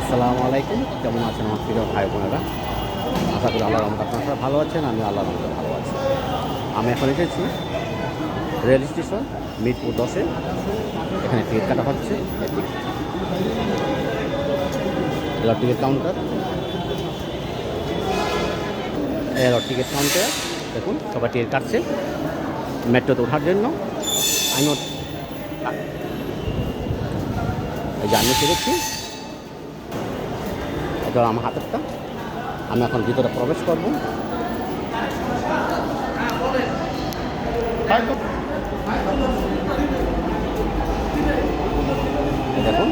আসসালামু আলাইকুম। কেমন আছেন আমার প্রিয় ভাই বোনেরা? আশা করি আল্লাহর রহমতে আপনারা সবাই ভালো আছেন। আমি আল্লাহর রহমতে ভালো আছি। আমি এখন এসেছি রেল স্টেশন মিরপুর 10-এ। এখানে টিকিট কাটা হচ্ছে। এলো টিকিট কাউন্টার, এলো টিকিট কাউন্টার। দেখুন সবাই টিকিট কাটছে মেট্রোতে ওঠার জন্য। আমিও এই যে আমি ফিরেছি, এটা আমার হাতেরটা। আমি এখন ভিতরে প্রবেশ করব। দেখুন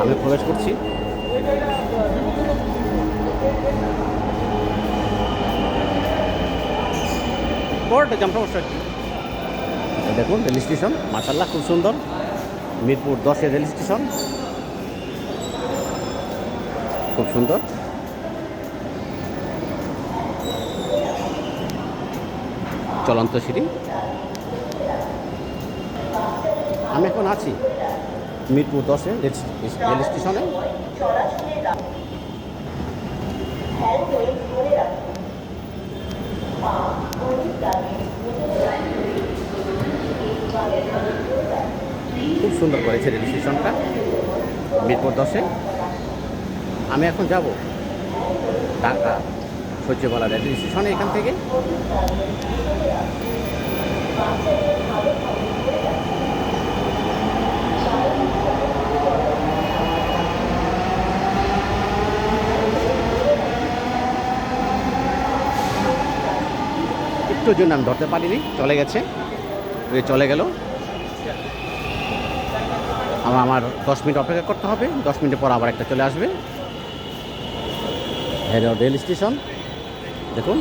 আমি প্রবেশ করছি। বড়টা জাম সমস্যা কি? দেখুন রেল স্টেশন, মাশাআল্লাহ খুব সুন্দর। মিরপুর 10-এর রেল স্টেশন খুব সুন্দর। চলন্ত সিঁড়ি। আমি এখন আছি মিরপুর 10-এ রেল স্টেশনে। খুব সুন্দর করেছে রেল স্টেশনটা মিরপুর 10-এ। আমি এখন যাব ঢাকা সচিবালয় রেল স্টেশনে। এখান থেকে একটুর জন্য আমি ধরতে পারিনি, চলে গেছে, চলে গেল। আমার 10 মিনিট অপেক্ষা করতে হবে। 10 মিনিট পর আবার একটা চলে আসবে। রেল স্টেশন দেখুন,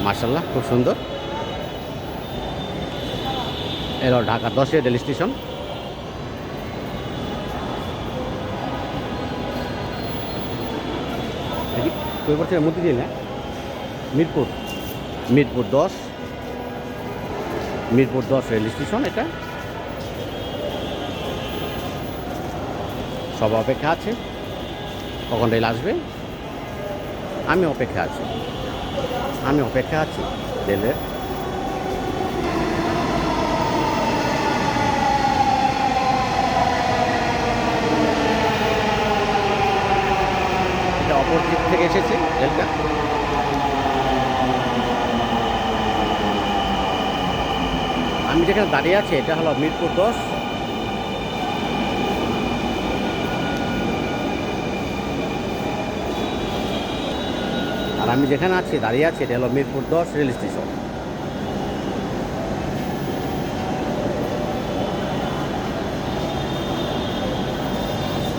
মাশাআল্লাহ খুব সুন্দর। এলো ঢাকা 10-এর রেল স্টেশন। মধ্যে দিয়ে না মিরপুর মিরপুর 10 মিরপুর 10 রেল স্টেশন। এটা সব অপেক্ষা আছে কখন রেল আসবে। আমি অপেক্ষা আছি রেলের। এটা অপর দিক থেকে এসেছে রেলটা। আমি যেখানে দাঁড়িয়ে আছি এটা হলো মিরপুর 10। আর আমি যেখানে দাঁড়িয়ে আছি এটা হলো মিরপুর 10 রেল স্টেশন।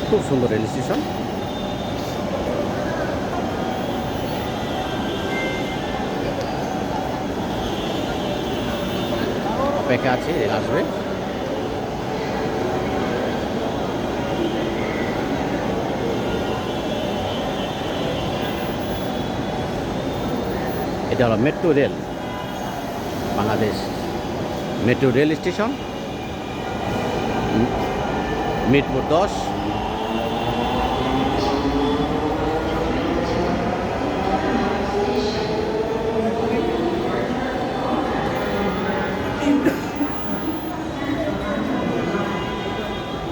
খুব সুন্দর রেল স্টেশন। অপেক্ষা আছে রেল আসবে। এটা হলো metro rail, Bangladesh metro rail station Mirpur 10।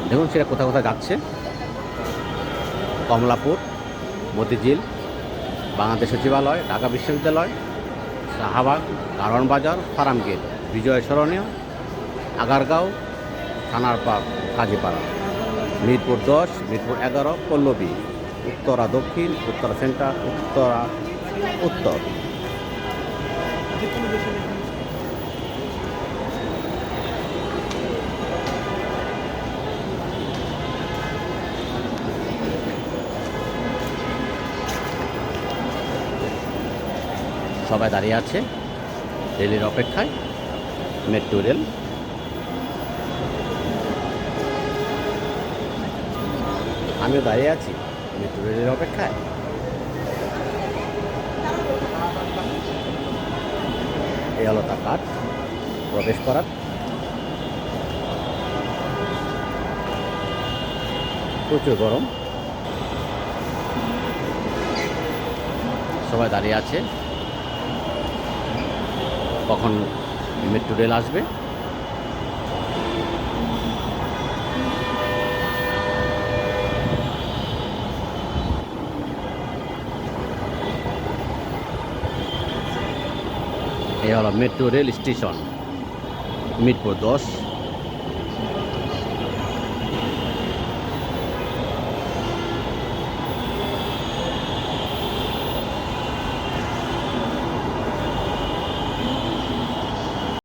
দেখুন সেটা কোথাও কোথাও যাচ্ছে। কমলাপুর, মতিঝিল, বাংলাদেশ সচিবালয়, ঢাকা বিশ্ববিদ্যালয়, শাহবাগ, কারওয়ান বাজার, ফার্ম গেট, বিজয় সরণীয়, আগারগাঁও, থানার পার্ক, কাজীপাড়া, মিরপুর 10, মিরপুর 11, পল্লবী, উত্তরা দক্ষিণ, উত্তরা সেন্টার, উত্তরা উত্তর। সবাই দাঁড়িয়ে আছে রেলের অপেক্ষায়, মেট্রো রেল। আমিও দাঁড়িয়ে আছি মেট্রো রেলের অপেক্ষায়। এই হলো তার কাঠ। প্রবেশ করার। প্রচুর গরম, সবাই দাঁড়িয়ে আছে কখন মেট্রো রেল আসবে। এই হলো মেট্রো রেল স্টেশন, মিরপুর 10।